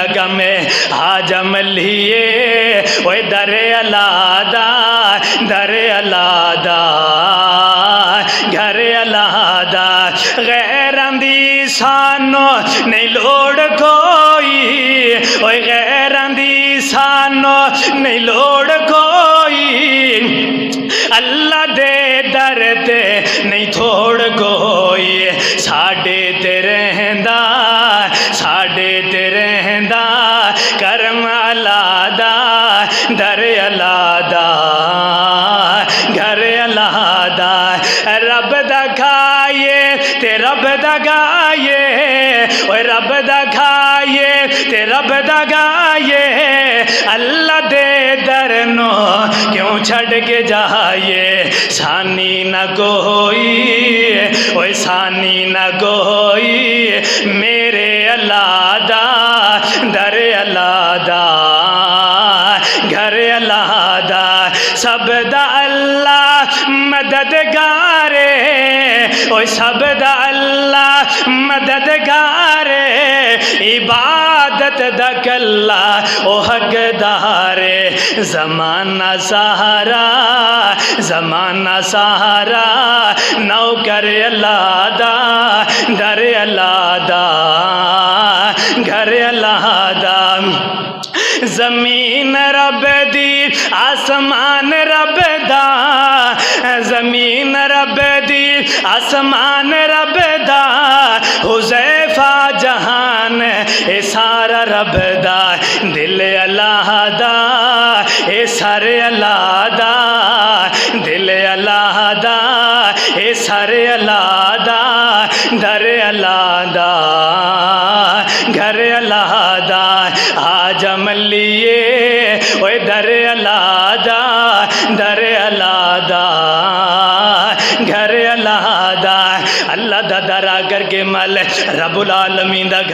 دا غم حاجم لیے اوے در اللہ دا در اللہ دا گھر اللہ دا غیراں دی سانو نہیں لوڑ کوئی اوے غیراں دی سانو نہیں لوڑ کوئی اللہ دے در تے نہیں تھوڑ کوئی ساڈے تے رہندا ساڈے تے رہندا کرم اللہ دا در اللہ دا گھر اللہ دا رب دا کھائیے تے رب دا گائیے اوے رب دا کھائیے تے رب دا گائیے اللہ دے در نو کیوں چھڑ کے جائیے ثانی نہ کوئی اوے ثانی نہ کوئی میرے اللہ دا در اللہ دا گھر اللہ دا سب دا اللہ مددگارے اوے سب دا اللہ مددگارے عبادت دا کلا او حقدارے زمانہ سہارا زمانہ سہارا نوکر اللہ دا در اللہ دا گھر اللہ دا زمین رب دی آسمان رب دا زمین رب دی آسمان رب دا حذیفہ جہان اے سارا رب دا دل اللہ دا اے سر اللہ دا دل اللہ دا اے سر اللہ دا در اللہ دا گھر اللہ دا حاجم لیے اوے در اللہ دا در اللہ دا گھر اللہ دا اللہ دا درا کر کے مل رب العالمین دا